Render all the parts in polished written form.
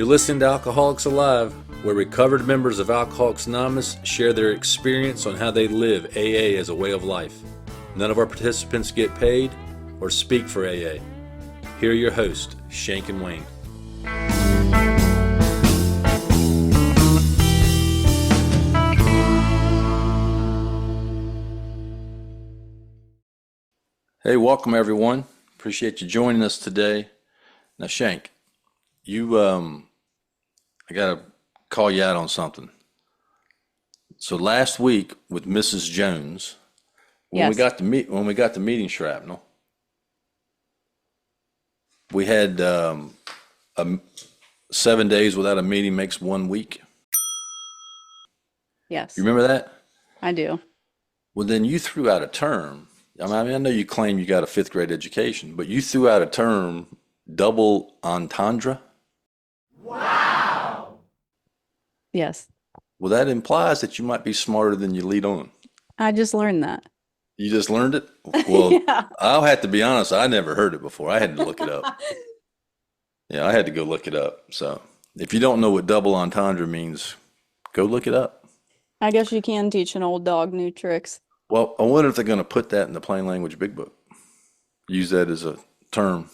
You're listening to Alcoholics Alive, where recovered members of Alcoholics Anonymous share their experience on how they live AA as a way of life. None of our participants get paid or speak for AA. Here are your hosts, Shank and Wayne. Hey, welcome everyone. Appreciate you joining us today. Now, Shank, I gotta call you out on something. So last week with Mrs. Jones, when we got the meeting shrapnel, we had 7 days without a meeting makes 1 week. Yes, You remember that? I do. Well, then you threw out a term. I mean, I know you claim you got a fifth grade education, but you threw out a term, double entendre. Yes, Well, that implies that you might be smarter than you lead on. I just learned that. You just learned it? Well, Yeah. I'll have to be honest, I never heard it before. I had to look it up. Yeah, I had to go look it up. So if you don't know what double entendre means, go look it up. I guess you can teach an old dog new tricks. Well, I wonder if they're going to put that in the plain language big book. Use that as a term.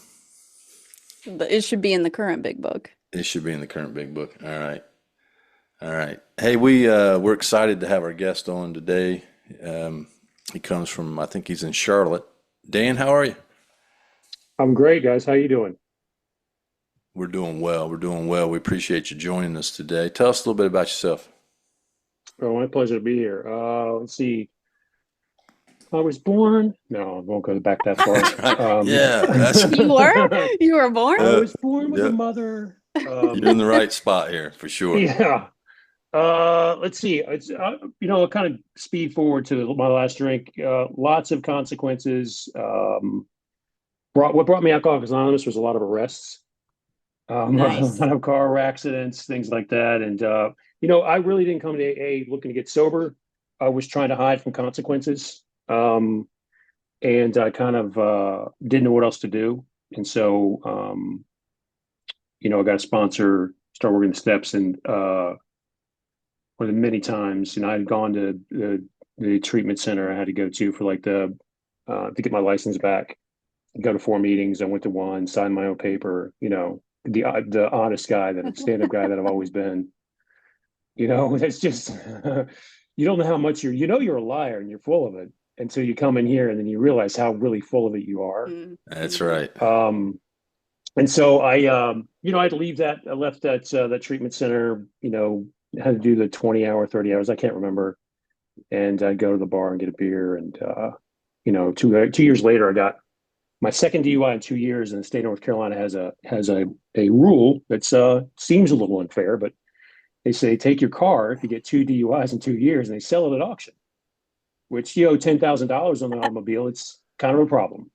But it should be in the current big book. It should be in the current big book. All right. All right. Hey, we're excited to have our guest on today. He comes from, I think he's in Charlotte. Dan, how are you? I'm great, guys. How you doing? We're doing well. We're doing well. We appreciate you joining us today. Tell us a little bit about yourself. Oh, my pleasure to be here. Let's see. I was born. No, I won't go back that far. Yeah, You were born? I was born with Yeah. a mother. You're in the right spot here for sure. Yeah. Let's see. It's kind of speed forward to my last drink. Lots of consequences. What brought me Alcoholics Anonymous was a lot of arrests. Nice. A lot of car accidents, things like that. And I really didn't come to AA looking to get sober. I was trying to hide from consequences. And I kind of didn't know what else to do. And so, I got a sponsor, started working the steps, and one of the many times, I had gone to the treatment center I had to go to for to get my license back. Go to 4 meetings. I went to one, signed my own paper. The honest guy, that stand-up guy that I've always been. That's just you don't know how much you're a liar and you're full of it until you come in here and then you realize how really full of it you are. That's right. And so I had to leave that. I left that treatment center. Had to do the 20-hour, 30 hours. I can't remember. And I'd go to the bar and get a beer. And 2 years later, I got my second DUI in 2 years. And the state of North Carolina has a rule that seems a little unfair, but they say take your car if you get 2 DUIs in 2 years, and they sell it at auction. Which you owe $10,000 on the automobile. It's kind of a problem.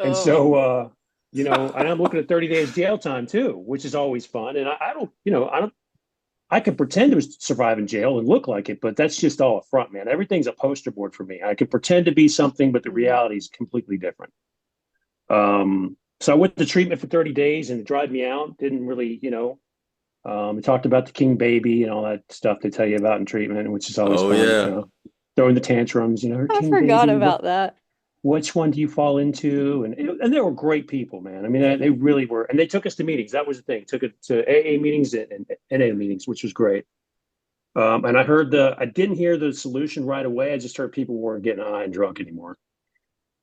Oh. And so and I'm looking at 30 days jail time too, which is always fun. And I can pretend to survive in jail and look like it, but that's just all a front, man. Everything's a poster board for me. I can pretend to be something, but the reality is completely different. So I went to treatment for 30 days and it dried me out. Didn't really, we talked about the king baby and all that stuff they tell you about in treatment, which is always fun. Yeah. Throwing the tantrums, I king forgot baby, about that. which one do you fall into? And they were great people, man. I mean, they really were. And they took us to meetings. That was the thing. Took it to AA meetings and NA meetings, which was great. And I didn't hear the solution right away. I just heard people weren't getting high and drunk anymore.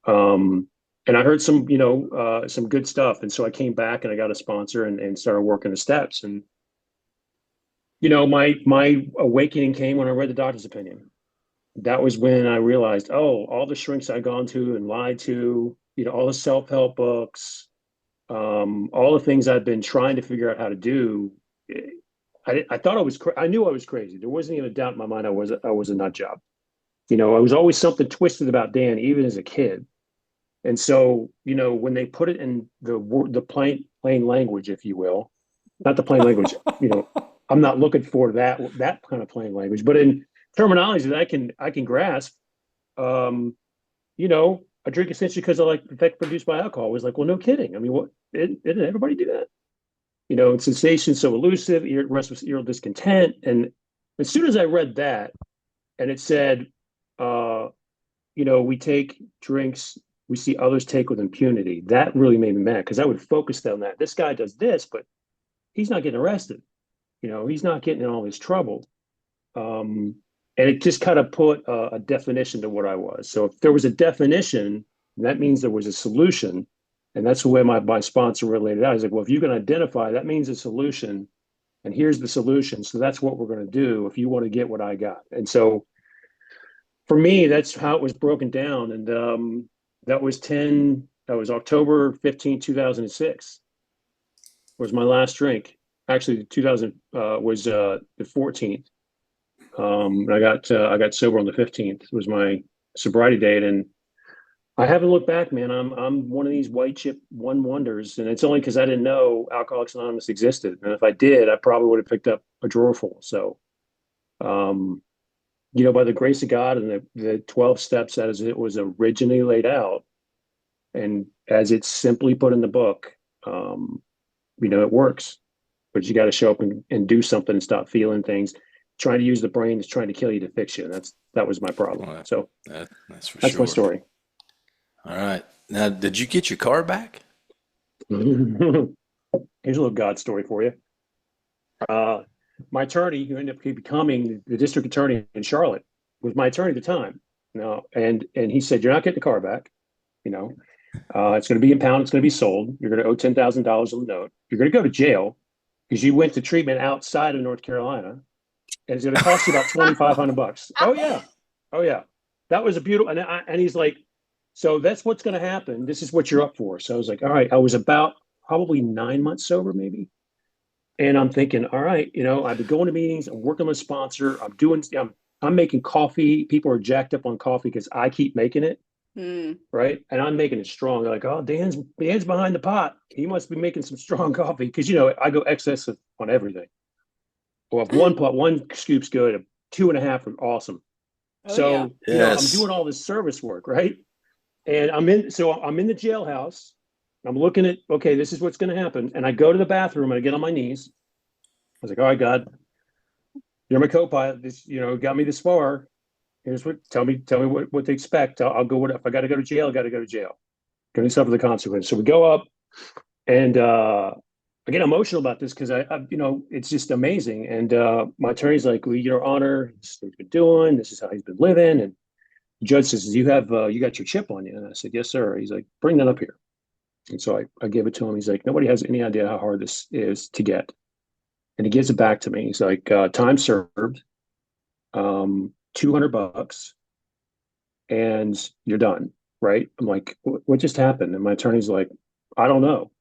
And I heard some good stuff. And so I came back and I got a sponsor and started working the steps. And, my awakening came when I read the doctor's opinion. That was when I realized, all the shrinks I'd gone to and lied to, all the self-help books, all the things I'd been trying to figure out how to do. I thought I knew I was crazy. There wasn't even a doubt in my mind I was a nut job. I was always something twisted about Dan, even as a kid. And so, when they put it in the plain language, if you will, not the plain language, I'm not looking for that kind of plain language, but in terminology that I can grasp, I drink essentially because I like the effect produced by alcohol. It was like, well, no kidding. I mean, what? Didn't everybody do that? sensation so elusive, restless, discontent. And as soon as I read that, and it said, we take drinks we see others take with impunity. That really made me mad because I would focus on that. This guy does this, but he's not getting arrested. He's not getting in all this trouble. And it just kind of put a definition to what I was. So if there was a definition, that means there was a solution. And that's the way my sponsor related out. He's like, well, if you can identify, that means a solution. And here's the solution. So that's what we're going to do if you want to get what I got. And so for me, that's how it was broken down. And that was October 15, 2006 was my last drink. Actually, 2000 was the 14th. I got sober on the 15th. It was my sobriety date, and I haven't looked back, man. I'm one of these white chip one wonders, and it's only because I didn't know Alcoholics Anonymous existed. And if I did, I probably would have picked up a drawer full. So, by the grace of God and the 12 steps as it was originally laid out, and as it's simply put in the book, it works. But you got to show up and do something and stop feeling things. Trying to use the brain is trying to kill you to fix you. That was my problem. Well, so that's for that's sure. my story. All right. Now, did you get your car back? Here's a little God story for you. My attorney, who ended up becoming the district attorney in Charlotte, was my attorney at the time. And he said, "You're not getting the car back. It's going to be impounded. It's going to be sold. You're going to owe $10,000 on the note. You're going to go to jail because you went to treatment outside of North Carolina, and it's going to cost you about $2,500." Oh yeah. That was a beautiful. And he's like, "So that's what's going to happen. This is what you're up for." So I was like, all right. I was about probably 9 months sober, maybe. And I'm thinking, all right, I've been going to meetings. I'm working with a sponsor. I'm making coffee. People are jacked up on coffee because I keep making it. Right. And I'm making it strong. They're like, "Oh, Dan's behind the pot. He must be making some strong coffee." Because, I go excess on everything. Well, if one scoop's good, 2.5 are awesome. So, Yes. I'm doing all this service work. Right. And I'm in the jailhouse. I'm looking at, okay, this is what's going to happen. And I go to the bathroom and I get on my knees. I was like, all right, God, you're my co-pilot. This, got me this far. Here's tell me what to expect. I'll go. If I got to go to jail, I got to go to jail. Going to suffer the consequence. So we go up, and I get emotional about this because I it's just amazing. And my attorney's like, "Well, Your Honor, this is what he's been doing. This is how he's been living." And the judge says, "You got your chip on you?" And I said, "Yes, sir." He's like, "Bring that up here." And so I gave it to him. He's like, "Nobody has any idea how hard this is to get." And he gives it back to me. He's like, "Time served. $200 and you're done." Right. I'm like, what just happened? And my attorney's like, "I don't know."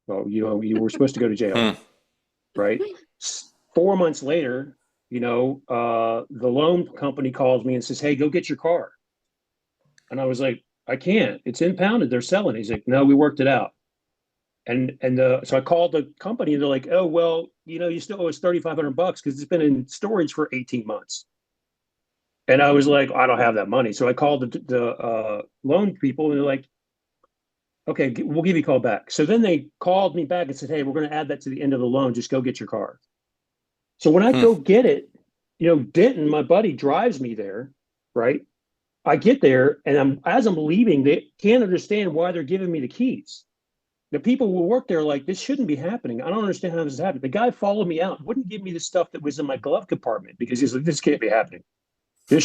Well, you were supposed to go to jail. Right. 4 months later, the loan company calls me and says, "Hey, go get your car." And I was like, "I can't. It's impounded. They're selling." He's like, "No, we worked it out." And so I called the company and they're like, "Oh, well, you still owe us $3,500 because it's been in storage for 18 months. And I was like, "I don't have that money." So I called the loan people and they're like, "Okay, we'll give you a call back." So then they called me back and said, "Hey, we're going to add that to the end of the loan. Just go get your car." So when I go get it, Denton, my buddy, drives me there, right? I get there and as I'm leaving, they can't understand why they're giving me the keys. The people who work there are like, "This shouldn't be happening. I don't understand how this is happening." The guy followed me out, wouldn't give me the stuff that was in my glove compartment because he's like, "This can't be happening. We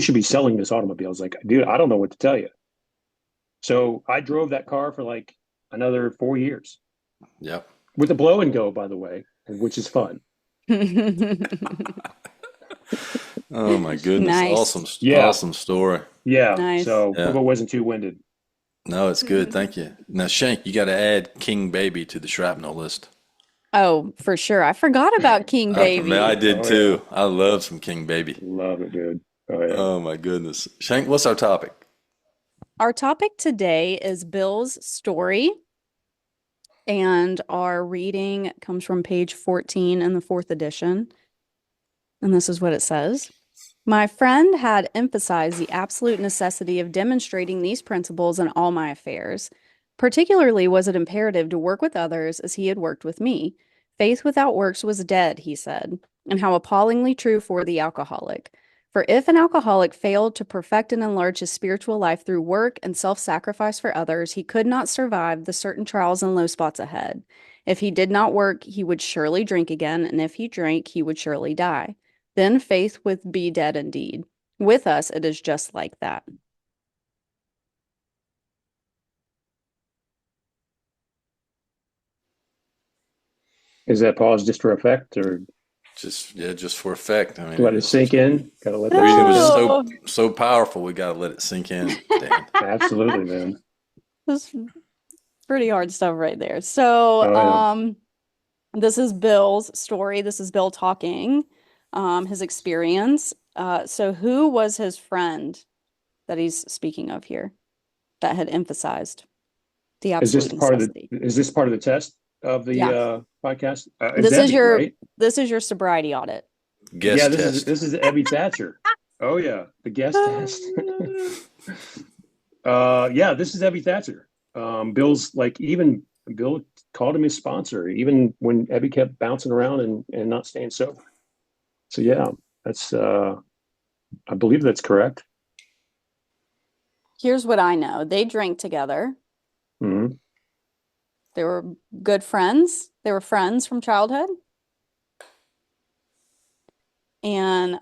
should be selling this automobile." I was like, "Dude, I don't know what to tell you." So I drove that car for like another 4 years. Yep. With a blow and go, by the way, which is fun. Oh my goodness. Nice. Awesome. Yeah. Awesome story. Yeah. Nice. So Yeah. hope I wasn't too winded. No, it's good. Thank you. Now, Shank, you got to add King Baby to the shrapnel list. Oh, for sure. I forgot about King Baby. I did Oh, too. I love some King Baby. Love it, dude. Oh yeah. Oh my goodness. Shank, what's our topic? Our topic today is Bill's story, and our reading comes from page 14 in the 4th edition. And this is what it says. My friend had emphasized the absolute necessity of demonstrating these principles in all my affairs. Particularly was it imperative to work with others as he had worked with me. Faith without works was dead, he said, and how appallingly true for the alcoholic. For if an alcoholic failed to perfect and enlarge his spiritual life through work and self-sacrifice for others, he could not survive the certain trials and low spots ahead. If he did not work, he would surely drink again, and if he drank, he would surely die. Then faith would be dead indeed. With us, it is just like that. Is that pause just for effect, or Just for effect. I mean, let it sink in? Gotta let that reading was sink in. Oh. so powerful. We got to let it sink in. Dan. Absolutely, man. This is pretty hard stuff right there. So, Oh, yeah. this is Bill's story. This is Bill talking, his experience. So who was his friend that he's speaking of here that had emphasized the Is this absolute part of the necessity? is this part of the test of the Yeah. podcast? This is Debbie, your right? this is your sobriety audit. Guest Yeah, test. this is Abby Thatcher. Oh yeah, the guest test. Yeah, this is Abby Thatcher. Bill's like, even Bill called him his sponsor, even when Abby kept bouncing around and not staying sober. So yeah, that's I believe that's correct. Here's what I know. They drank together. Hmm. They were good friends. They were friends from childhood. And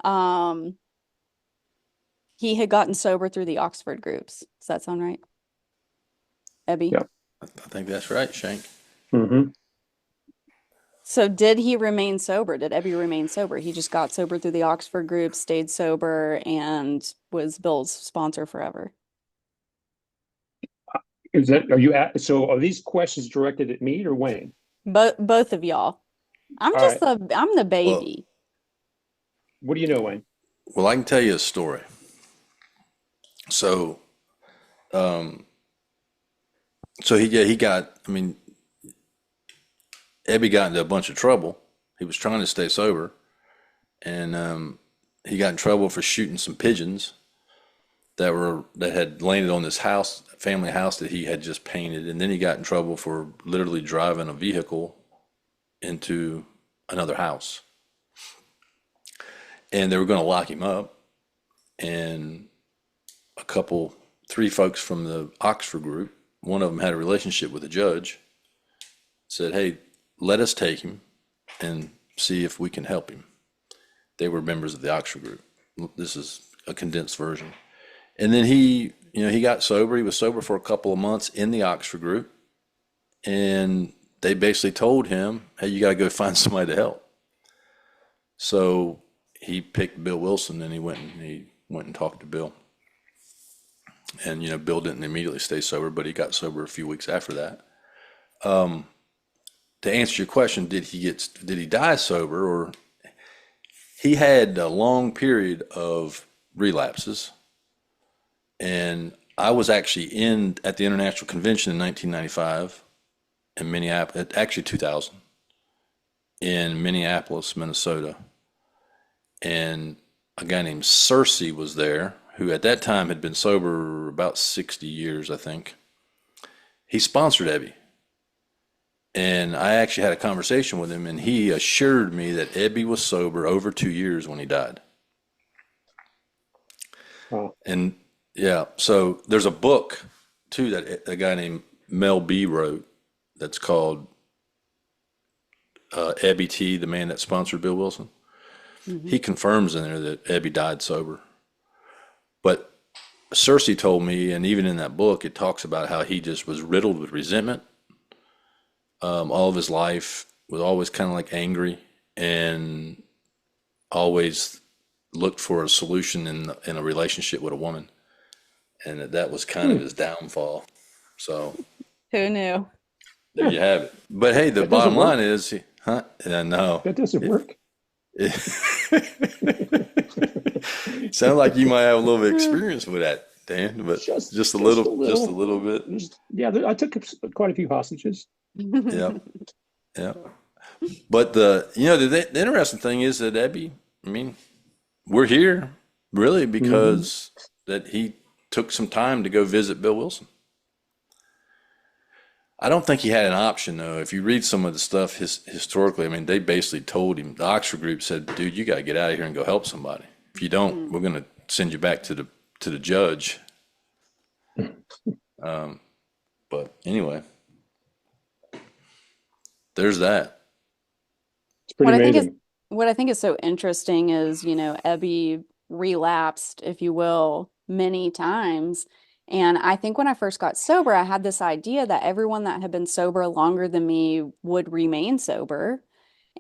he had gotten sober through the Oxford groups. Does that sound right? Ebby? Yeah. I think that's right, Shank. Hmm. So did he remain sober? Did Ebby remain sober? He just got sober through the Oxford group, stayed sober, and was Bill's sponsor forever. Is that are you at? So are these questions directed at me or Wayne? Both of y'all. I'm All just right. I'm the baby. What do you know, Wayne? Well, I can tell you a story. So, he got. I mean, Ebby got into a bunch of trouble. He was trying to stay sober, and he got in trouble for shooting some pigeons that had landed on this house, family house that he had just painted, and then he got in trouble for literally driving a vehicle into another house, and they were going to lock him up, and three folks from the Oxford group, one of them had a relationship with a judge, said, "Hey, let us take him and see if we can help him." They were members of the Oxford group. This is a condensed version. And then he got sober. He was sober for a couple of months in the Oxford group. And they basically told him, "Hey, you got to go find somebody to help." So he picked Bill Wilson, and he went and talked to Bill. And, Bill didn't immediately stay sober, but he got sober a few weeks after that. To answer your question, did he die sober? Or he had a long period of relapses. And I was actually at the International Convention in 1995 in Minneapolis, actually 2000, in Minneapolis, Minnesota. And a guy named Cersei was there, who at that time had been sober about 60 years, I think. He sponsored Ebby. And I actually had a conversation with him, and he assured me that Ebby was sober over 2 years when he died. Wow. And yeah, so there's a book too that a guy named Mel B wrote that's called Ebby T, the man that sponsored Bill Wilson. Mhm. He confirms in there that Ebby died sober. But Cersei told me, and even in that book, it talks about how he just was riddled with resentment. All of his life was always kind of like angry, and always looked for a solution in a relationship with a woman, and that was kind of his downfall. So Who knew? there you have it. But hey, the That doesn't bottom line is, no. That doesn't work. Sound like you might have a little bit of experience with that, Dan, but just a little bit. Yeah, I took quite a few hostages. Yeah, yeah. But the interesting thing is that Ebby, I mean, we're here really because that he took some time to go visit Bill Wilson. I don't think he had an option though. If you read some of the stuff historically, I mean, they basically told him, the Oxford group said, dude, you got to get out of here and go help somebody. If you don't, Mm. we're going to send you back to the judge. But anyway, there's that. It's pretty What I think is amazing. what I think is so interesting is, Ebby relapsed, if you will, many times. And I think when I first got sober, I had this idea that everyone that had been sober longer than me would remain sober.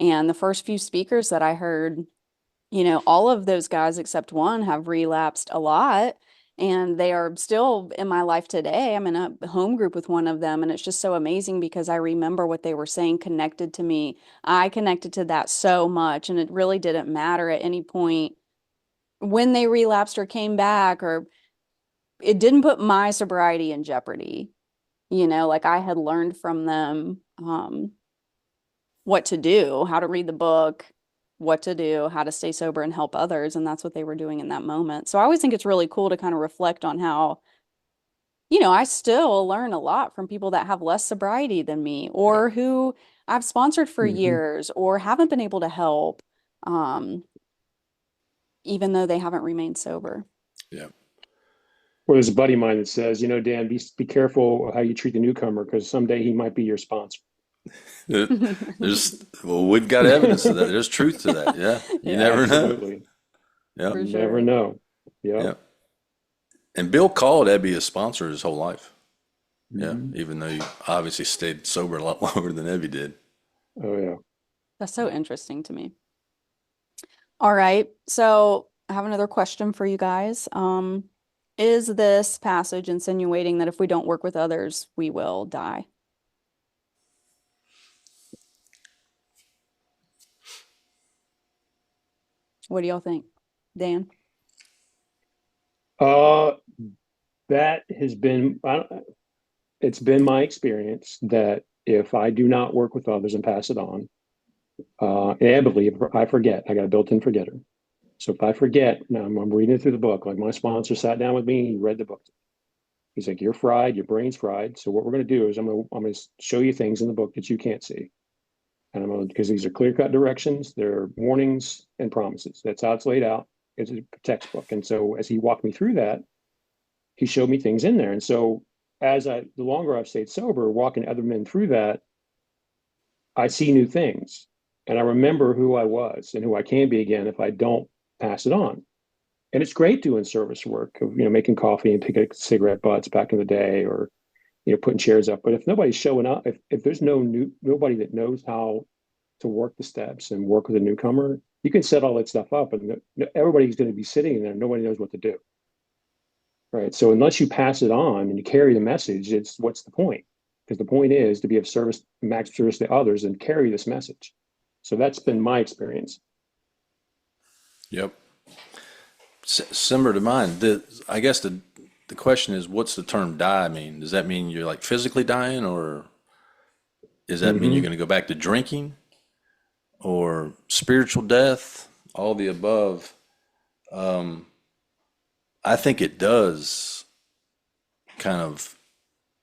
And the first few speakers that I heard, all of those guys except one have relapsed a lot. And they are still in my life today. I'm in a home group with one of them. And it's just so amazing because I remember what they were saying connected to me. I connected to that so much. And it really didn't matter at any point when they relapsed or came back, or it didn't put my sobriety in jeopardy. Like I had learned from them what to do, how to read the book, what to do, how to stay sober and help others. And that's what they were doing in that moment. So I always think it's really cool to kind of reflect on how, I still learn a lot from people that have less sobriety than me Yeah. or who I've sponsored for Hmm. years or haven't been able to help, um, even though they haven't remained sober. Yeah. Well, there's a buddy of mine that says, Dan, be careful how you treat the newcomer because someday he might be your sponsor. Well, we've got evidence of that. There's truth to that. Yeah. You Yeah, never know. Absolutely. Yep. You for never sure. know. Yep. Yep. And Bill called Ebby a sponsor his whole life. Yeah. Hmm. Even though he obviously stayed sober a lot longer than Ebby did. Oh, yeah. That's so interesting to me. All right. So I have another question for you guys. Is this passage insinuating that if we don't work with others, we will die? What do y'all think? Dan? Uh, that has been, it's been my experience that if I do not work with others and pass it on, inevitably, if I forget, I got a built-in forgetter. So if I forget, now I'm reading through the book, like my sponsor sat down with me, he read the book. He's like, "You're fried, your brain's fried. So what we're going to do is I'm going to show you things in the book that you can't see, and I'm going to because these are clear-cut directions, they're warnings and promises. That's how it's laid out. It's a textbook." And so as he walked me through that, he showed me things in there. And so the longer I've stayed sober, walking other men through that, I see new things, and I remember who I was and who I can be again if I don't pass it on. And it's great doing service work of making coffee and picking cigarette butts back in the day, or putting chairs up. But if nobody's showing up, if there's nobody that knows how to work the steps and work with a newcomer, you can set all that stuff up, and everybody's going to be sitting there. Nobody knows what to do, right? So unless you pass it on and you carry the message, it's what's the point? Because the point is to be of service, max service to others, and carry this message. So that's been my experience. Yep. Similar to mine. I guess the question is, what's the term die mean? Does that mean you're like physically dying, or does that mean you're Mm-hmm. going to go back to drinking, or spiritual death? All the above. I think it does kind of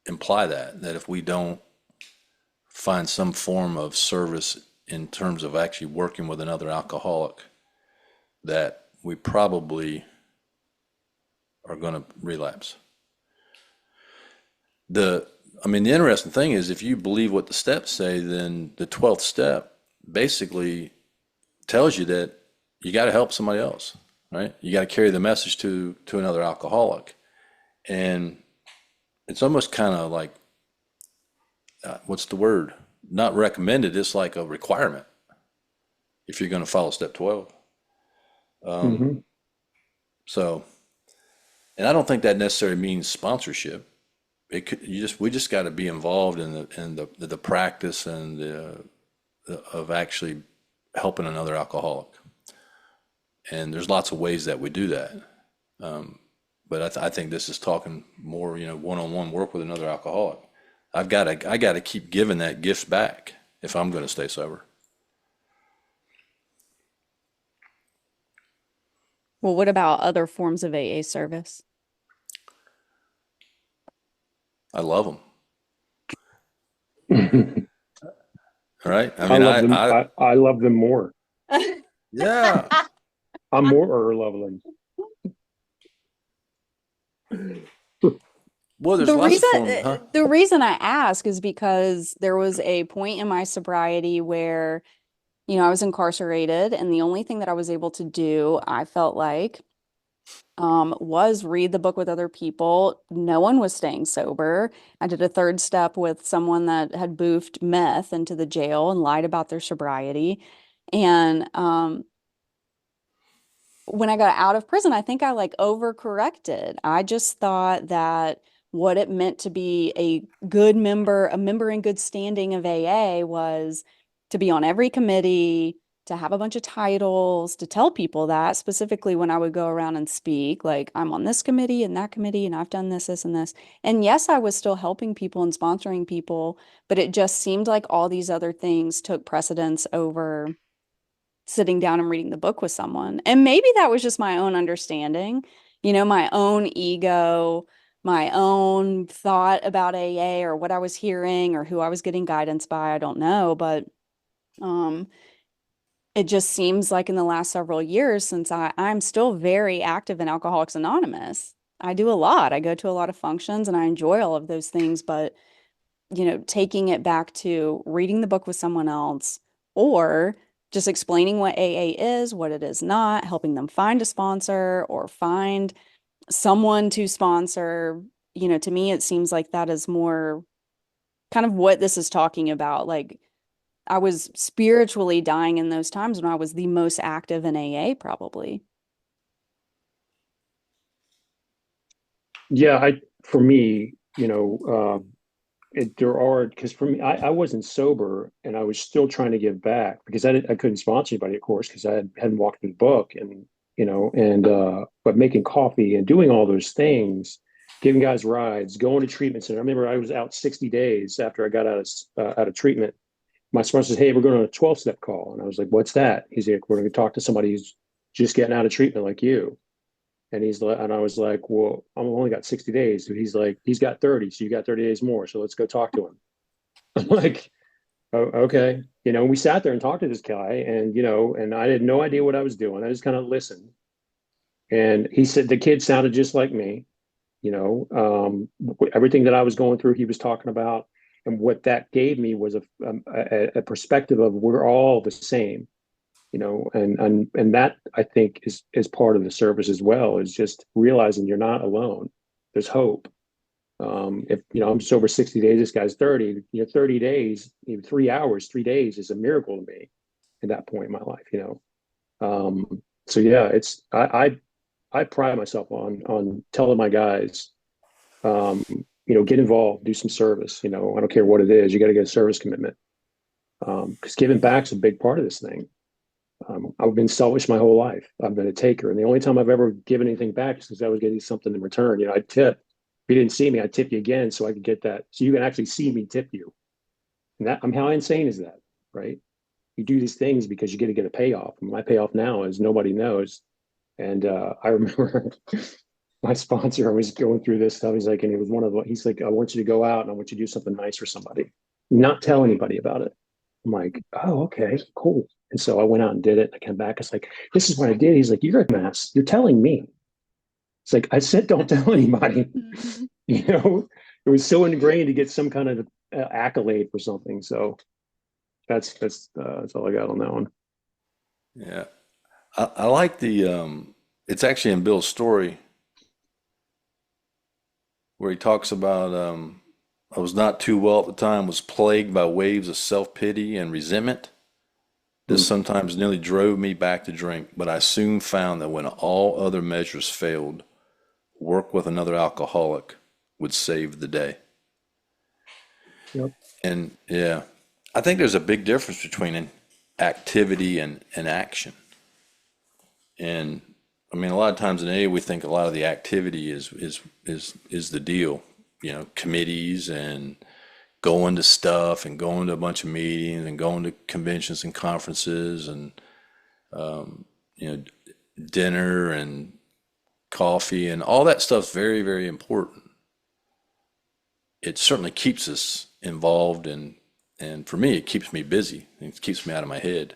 imply that if we don't find some form of service in terms of actually working with another alcoholic, that we probably are going to relapse. The I mean, the interesting thing is if you believe what the steps say, then the 12th step basically tells you that you got to help somebody else, right? You got to carry the message to another alcoholic. And it's almost kind of like what's the word? Not recommended, it's like a requirement if you're going to follow step 12. Mm-hmm. So, and I don't think that necessarily means sponsorship. We just got to be involved in the practice and of actually helping another alcoholic. And there's lots of ways that we do that. But I think this is talking more, one-on-one work with another alcoholic. I got to keep giving that gift back if I'm going to stay sober. Well, what about other forms of AA service? I love them. All right. I I mean, love them. I love them more. yeah. I'm more loving. Well, there's The lots of reason forms, huh? the reason I ask is because there was a point in my sobriety where, I was incarcerated, and the only thing that I was able to do, I felt like, was read the book with other people. No one was staying sober. I did a third step with someone that had boofed meth into the jail and lied about their sobriety. And when I got out of prison, I think I like overcorrected. I just thought that what it meant to be a good member, a member in good standing of AA was to be on every committee, to have a bunch of titles, to tell people that specifically when I would go around and speak, like I'm on this committee and that committee, and I've done this, this, and this. And yes, I was still helping people and sponsoring people, but it just seemed like all these other things took precedence over sitting down and reading the book with someone. And maybe that was just my own understanding, my own ego, my own thought about AA or what I was hearing or who I was getting guidance by. I don't know, but um it just seems like in the last several years since I'm still very active in Alcoholics Anonymous. I do a lot. I go to a lot of functions and I enjoy all of those things, but taking it back to reading the book with someone else or just explaining what AA is, what it is not, helping them find a sponsor or find someone to sponsor. To me, it seems like that is more kind of what this is talking about. Like I was spiritually dying in those times when I was the most active in AA, probably. Yeah, for me, there are, because for me, I wasn't sober and I was still trying to give back because I couldn't sponsor anybody, of course, because hadn't walked through the book and but making coffee and doing all those things, giving guys rides, going to treatment center. I remember I was out 60 days after I got out of treatment. My sponsor says, "Hey, we're going on a 12-step call," and I was like, "What's that?" He's like, "We're going to talk to somebody who's just getting out of treatment like you." And I was like, "Well, I've only got 60 days." So he's like, "He's got 30, so you got 30 days more. So let's go talk to him." I'm like, "Oh, okay." We sat there and talked to this guy, and I had no idea what I was doing. I just kind of listened. And he said the kid sounded just like me. Everything that I was going through, he was talking about. And what that gave me was a perspective of we're all the same, and that I think is part of the service as well, is just realizing you're not alone. There's hope. If I'm sober 60 days, this guy's 30. 30 days, 3 hours, 3 days is a miracle to me at that point in my life. So yeah, I pride myself on telling my guys, get involved, do some service. I don't care what it is. You got to get a service commitment, because giving back's a big part of this thing. I've been selfish my whole life. I've been a taker, and the only time I've ever given anything back is because I was getting something in return. I'd tip. If you didn't see me, I'd tip you again so I could get that. So you can actually see me tip you. And how insane is that, right? You do these things because you get a payoff. And my payoff now is nobody knows. And I remember my sponsor, I was going through this stuff. He's like, and it was he's like, "I want you to go out and I want you to do something nice for somebody. Not tell anybody about it." I'm like, "Oh, okay, cool." And so I went out and did it. I came back. It's like, "This is what I did." He's like, "You're a mess. You're telling me." It's like, I said, don't tell anybody. Mhm. It was so ingrained to get some kind of accolade for something. So that's all I got on that one. Yeah. I like it's actually in Bill's story where he talks about, I was not too well at the time, was plagued by waves of self-pity and resentment. This Hmm. sometimes nearly drove me back to drink, but I soon found that when all other measures failed, work with another alcoholic would save the day. Yep. And yeah, I think there's a big difference between an activity and action. And I mean, a lot of times in AA, we think a lot of the activity is the deal. Committees and going to stuff and going to a bunch of meetings and going to conventions and conferences and you know dinner and coffee and all that stuff's very, very important. It certainly keeps us involved and And for me, it keeps me busy. It keeps me out of my head.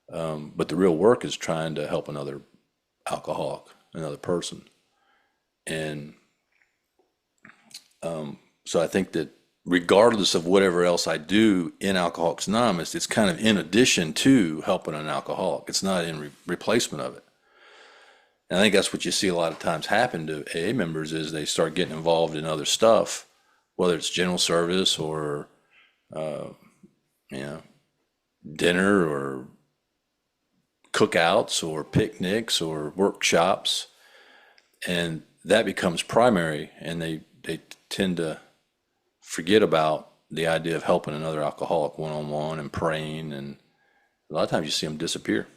But the real work is trying to help another alcoholic, another person. And so I think that regardless of whatever else I do in Alcoholics Anonymous, it's kind of in addition to helping an alcoholic. It's not in replacement of it. And I think that's what you see a lot of times happen to AA members is they start getting involved in other stuff, whether it's general service or you know, dinner or cookouts or picnics or workshops, and that becomes primary, and they tend to forget about the idea of helping another alcoholic one-on-one and praying, and a lot of times you see them disappear.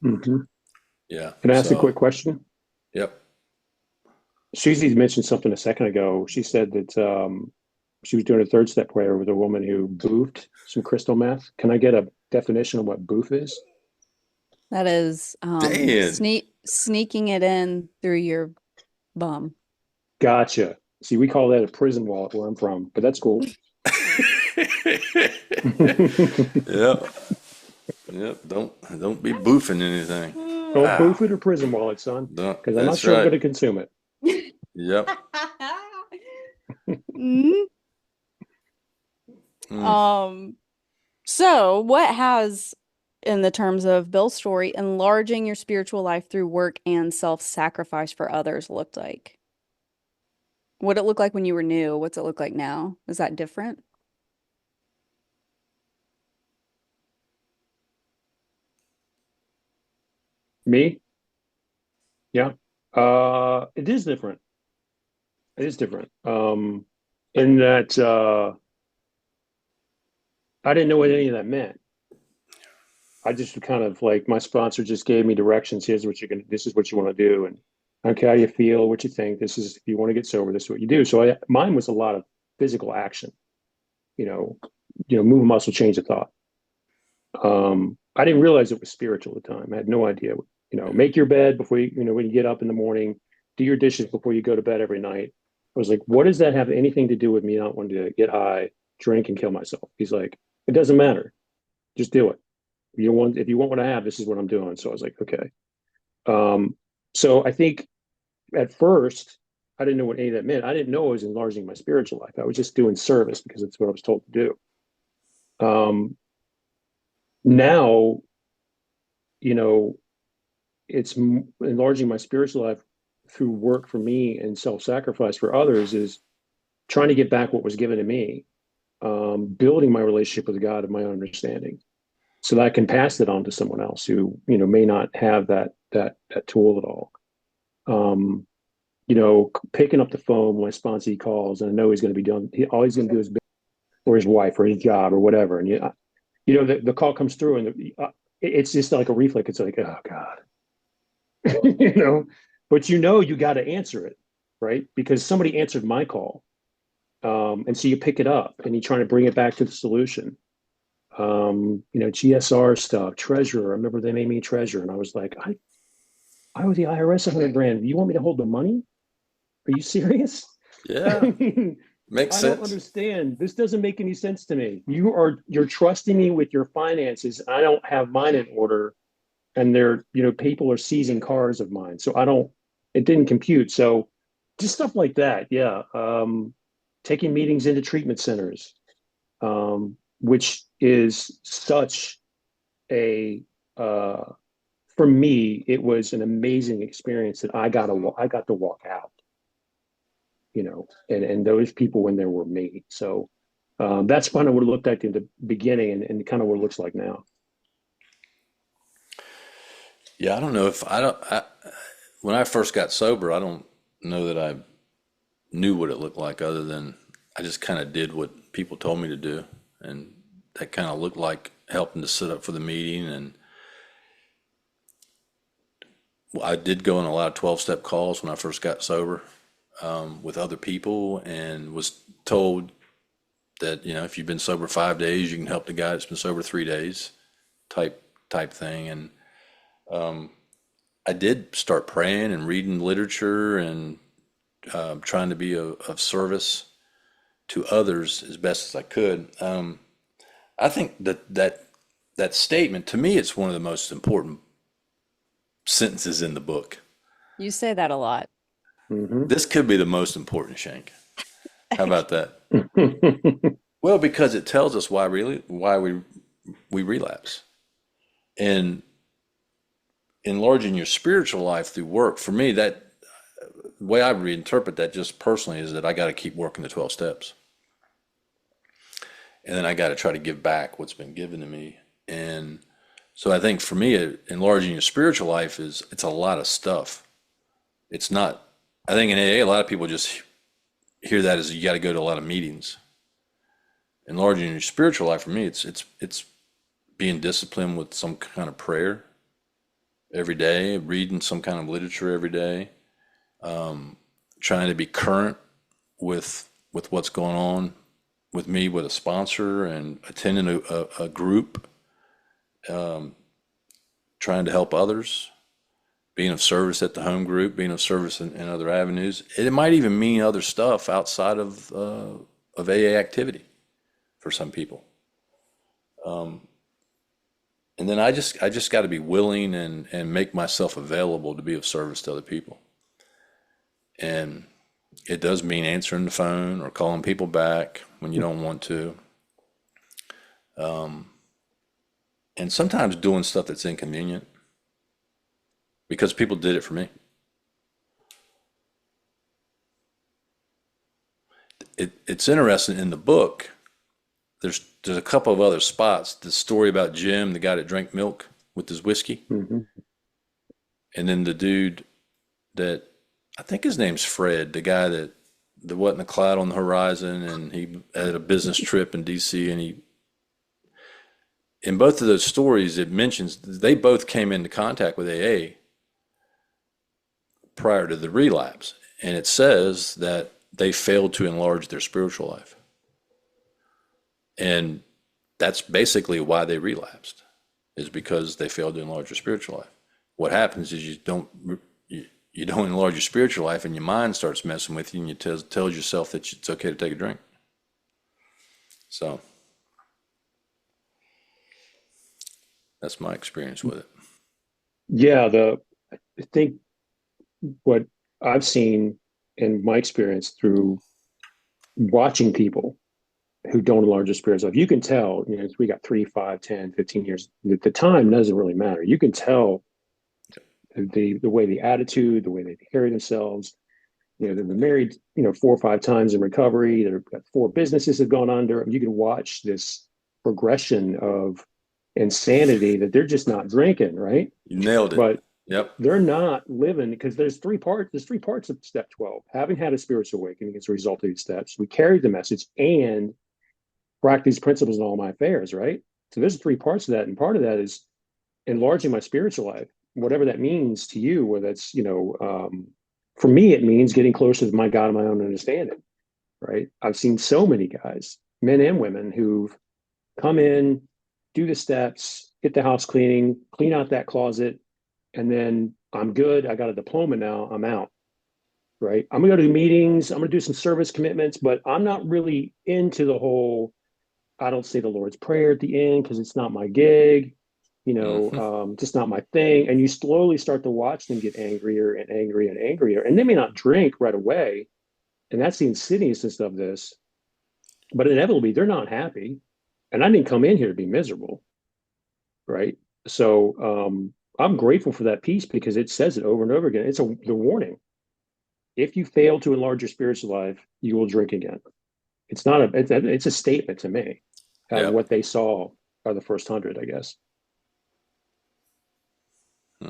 Mhm. Yeah. Can I ask a So, quick question? yep. Susie mentioned something a second ago. She said that she was doing a third step prayer with a woman who boofed some crystal meth. Can I get a definition of what boof is? That is Dan. sneaking it in through your bum. Gotcha. See, we call that a prison wallet where I'm from, but that's cool. Yep. Yep. Don't be boofing anything. Don't Ah, boof it or prison wallet, son, don't, because I'm not that's sure I'm right. going to consume it. Yep. Mm. Mm. So what has, in the terms of Bill's story, enlarging your spiritual life through work and self-sacrifice for others looked like? What it looked like when you were new? What's it look like now? Is that different? Me? Yeah. It is different. It is different. In that I didn't know what any of that meant. I just kind of like my sponsor just gave me directions. Here's what you're gonna. This is what you want to do, and okay, how you feel, what you think. This is if you want to get sober. This is what you do. So mine was a lot of physical action. You know, move a muscle, change a thought. I didn't realize it was spiritual at the time. I had no idea. Make your bed before when you get up in the morning, do your dishes before you go to bed every night. I was like, what does that have anything to do with me not wanting to get high, drink, and kill myself? He's like, it doesn't matter. Just do it. If you want what I have, this is what I'm doing. So I was like, okay. Um, so I think at first I didn't know what any of that meant. I didn't know I was enlarging my spiritual life. I was just doing service because it's what I was told to do. Now, you know, it's enlarging my spiritual life through work for me and self-sacrifice for others is trying to get back what was given to me, building my relationship with God of my own understanding, so that I can pass it on to someone else who may not have that tool at all. Picking up the phone when my sponsee calls, and I know he's going to be done. All he's going to do is or his wife or his job or whatever, and the call comes through, and it's just like a reflex. It's like, oh God, you know, but you got to answer it, right? Because somebody answered my call, and so you pick it up and you're trying to bring it back to the solution. GSR stuff, treasurer. I remember they made me treasurer, and I was like, I owe the IRS 100 grand. You want me to hold the money? Are you serious? Yeah. I mean, Makes I don't sense. understand. This doesn't make any sense to me. You're trusting me with your finances. I don't have mine in order, and people are seizing cars of mine. So it didn't compute. So just stuff like that. Yeah. Taking meetings into treatment centers, which is such a for me, it was an amazing experience that I got to walk out, and those people when there were me. So that's kind of what it looked like in the beginning, and kind of what it looks like now. Yeah, I don't know if I don't. When I first got sober, I don't know that I knew what it looked like, other than I just kind of did what people told me to do, and that kind of looked like helping to sit up for the meeting. And I did go on a lot of 12-step calls when I first got sober, with other people, and was told that if you've been sober 5 days, you can help the guy that's been sober 3 days, type thing. And I did start praying and reading literature and trying to be of service to others as best as I could. I think that statement, to me, it's one of the most important sentences in the book. You say that a lot. Hmm. This could be the most important, Shank. How about that? Well, because it tells us why we relapse. And enlarging your spiritual life through work, for me, that the way I reinterpret that just personally is that I got to keep working the 12 steps. And then I got to try to give back what's been given to me. And so I think for me, enlarging your spiritual life it's a lot of stuff. It's not, I think in AA, a lot of people just hear that as you got to go to a lot of meetings. Enlarging your spiritual life for me, it's being disciplined with some kind of prayer every day, reading some kind of literature every day, trying to be current with what's going on with me with a sponsor and attending a group, trying to help others, being of service at the home group, being of service in other avenues. It might even mean other stuff outside of AA activity for some people. And then I just got to be willing and make myself available to be of service to other people. And it does mean answering the phone or calling people back when you don't want to. And sometimes doing stuff that's inconvenient because people did it for me. It's interesting in the book. There's a couple of other spots. The story about Jim, the guy that drank milk with his whiskey, Hmm. and then the dude that I think his name's Fred, the guy that there wasn't a cloud on the horizon, and he had a business trip in DC, and he in both of those stories it mentions they both came into contact with AA prior to the relapse, and it says that they failed to enlarge their spiritual life. And that's basically why they relapsed, is because they failed to enlarge their spiritual life. What happens is you don't enlarge your spiritual life, and your mind starts messing with you, and you tells yourself that it's okay to take a drink. So that's my experience with it. Yeah, I think what I've seen in my experience through watching people who don't enlarge their spirits life, you can tell, we got 3, 5, 10, 15 years. The time doesn't really matter. You can tell the way, the attitude, the way they carry themselves. They've been married, 4 or 5 times in recovery. They've got 4 businesses have gone under. You can watch this progression of insanity that they're just not drinking, right? You nailed it. But Yep. they're not living because there's 3 parts. There's 3 parts of step 12. Having had a spiritual awakening as a result of these steps, we carry the message and practice these principles in all my affairs, right? So there's 3 parts of that. And part of that is enlarging my spiritual life, whatever that means to you, whether that's, for me, it means getting closer to my God and my own understanding, right? I've seen so many guys, men and women, who've come in, do the steps, get the house cleaning, clean out that closet, and then I'm good. I got a diploma now. I'm out, right? I'm gonna go to meetings. I'm gonna do some service commitments, but I'm not really into the whole. I don't say the Lord's Prayer at the end because it's not my gig, Hmm. just not my thing. And you slowly start to watch them get angrier and angrier and angrier. And they may not drink right away. And that's the insidiousness of this. But inevitably, they're not happy. And I didn't come in here to be miserable, right? So I'm grateful for that piece because it says it over and over again. It's the warning. If you fail to enlarge your spiritual life, you will drink again. It's not it's a statement to me of Yep. what they saw are the first 100, I guess. Hmm.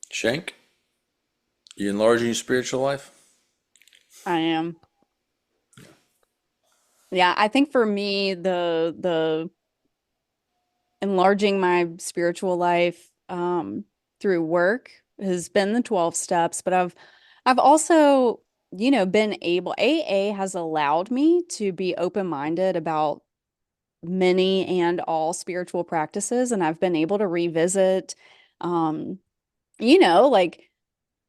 Shank, you enlarging your spiritual life? I am. Yeah, I think for me, the enlarging my spiritual life through work has been the 12 steps, but I've also, been able, AA has allowed me to be open-minded about many and all spiritual practices, and I've been able to revisit, like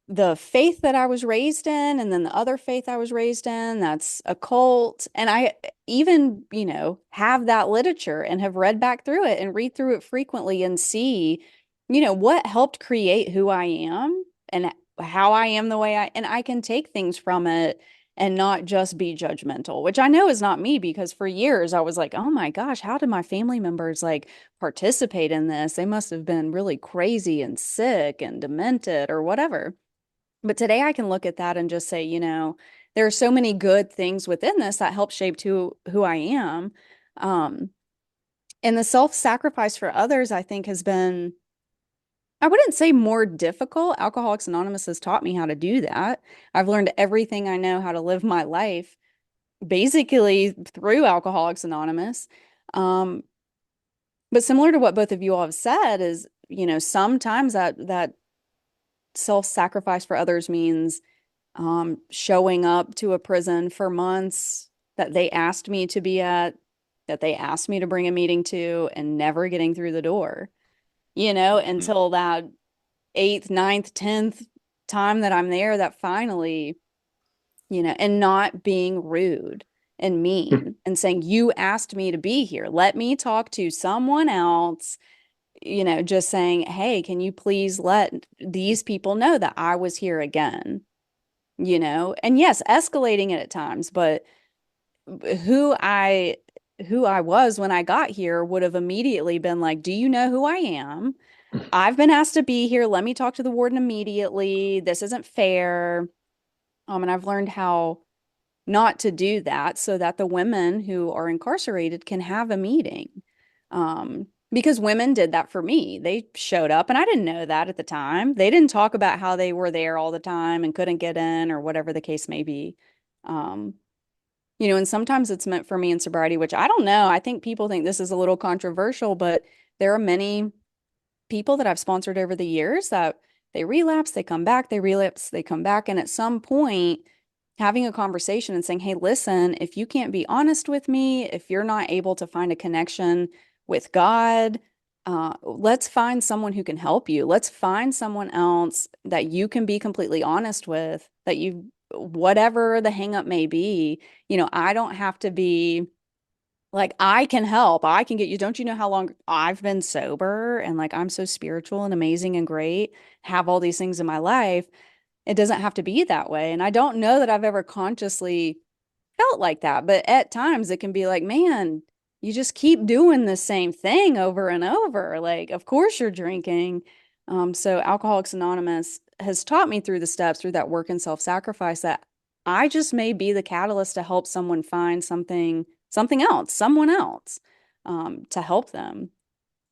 the faith that I was raised in, and then the other faith I was raised in, that's a cult. And I even, have that literature and have read back through it and read through it frequently and see, what helped create who I am and how I am the way and I can take things from it and not just be judgmental, which I know is not me because for years I was like, oh my gosh, how did my family members like participate in this? They must have been really crazy and sick and demented or whatever. But today I can look at that and just say, there are so many good things within this that help shape who I am. Um, and the self-sacrifice for others, I think, has been, I wouldn't say more difficult. Alcoholics Anonymous has taught me how to do that. I've learned everything I know how to live my life basically through Alcoholics Anonymous. Um, but similar to what both of you all have said is, sometimes that self-sacrifice for others means showing up to a prison for months that they asked me to be at, that they asked me to bring a meeting to, and never getting through the door, until that eighth, ninth, 10th time that I'm there, that finally, and not being rude and mean and saying, you asked me to be here. Let me talk to someone else, just saying, hey, can you please let these people know that I was here again? And yes, escalating it at times, but who I who I was when I got here would have immediately been like, do you know who I am? I've been asked to be here. Let me talk to the warden immediately. This isn't fair. And I've learned how not to do that so that the women who are incarcerated can have a meeting. Because women did that for me. They showed up and I didn't know that at the time. They didn't talk about how they were there all the time and couldn't get in or whatever the case may be. Um, and sometimes it's meant for me in sobriety, which I don't know. I think people think this is a little controversial, but there are many people that I've sponsored over the years that they relapse, they come back, they relapse, they come back. And at some point, having a conversation and saying, hey, listen, if you can't be honest with me, if you're not able to find a connection with God, let's find someone who can help you. Let's find someone else that you can be completely honest with, that you, whatever the hangup may be, I don't have to be like, I can help. I can get you. Don't you know how long I've been sober and like I'm so spiritual and amazing and great, have all these things in my life. It doesn't have to be that way. And I don't know that I've ever consciously felt like that, but at times it can be like, man, you just keep doing the same thing over and over. Like, of course you're drinking. So Alcoholics Anonymous has taught me through the steps, through that work and self-sacrifice, that I just may be the catalyst to help someone find something else, someone else, to help them.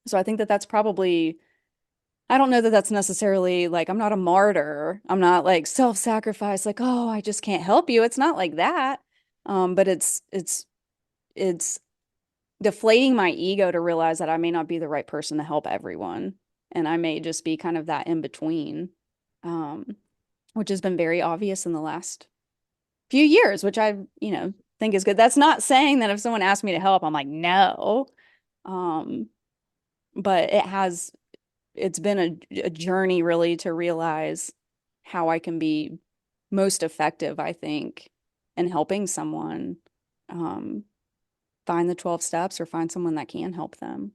So I think that that's probably, I don't know that that's necessarily like, I'm not a martyr. I'm not like self-sacrifice, like, oh, I just can't help you. It's not like that. But it's deflating my ego to realize that I may not be the right person to help everyone. And I may just be kind of that in between, which has been very obvious in the last few years, which I, think is good. That's not saying that if someone asks me to help, I'm like, no. But it's been a journey really to realize how I can be most effective, I think, in helping someone find the 12 steps or find someone that can help them.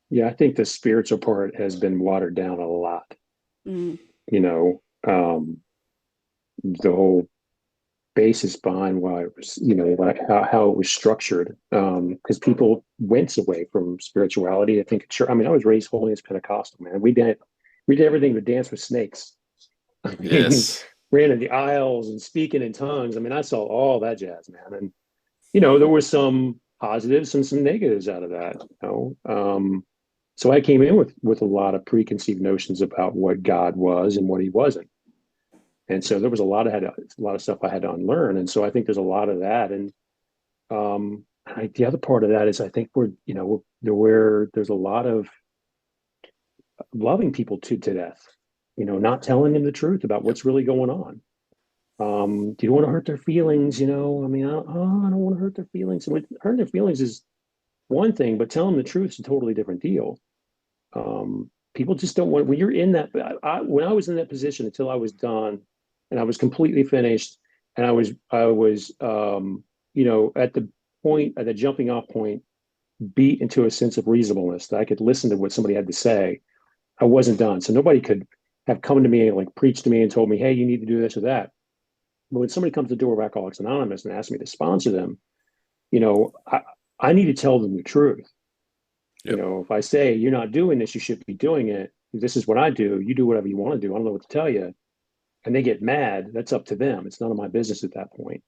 Yeah, I think the spiritual part has been watered down a lot. Mm. You know, the whole basis behind why it was, like how it was structured. Because people went away from spirituality. I think, sure. I mean, I was raised holiness Pentecostal, man. We did everything but dance with snakes. I mean, Yes. ran in the aisles and speaking in tongues. I mean, I saw all that jazz, man. And there were some positives and some negatives out of that. So I came in with a lot of preconceived notions about what God was and what He wasn't. And so there was a lot of stuff I had to unlearn. And so I think there's a lot of that. And the other part of that is I think where there's a lot of loving people to death, not telling them the truth about what's really going on. Do you want to hurt their feelings? I mean, I don't want to hurt their feelings. And hurting their feelings is one thing, but telling them the truth is a totally different deal. people just don't want, when you're in that, when I was in that position until I was done and I was completely finished and I was, at the point, at the jumping off point, beat into a sense of reasonableness that I could listen to what somebody had to say. I wasn't done. So nobody could have come to me and like preached to me and told me, hey, you need to do this or that. But when somebody comes to the door of Alcoholics Anonymous and asks me to sponsor them, I need to tell them the truth. Yep. If I say you're not doing this, you should be doing it. This is what I do. You do whatever you want to do. I don't know what to tell you. And they get mad. That's up to them. It's none of my business at that point.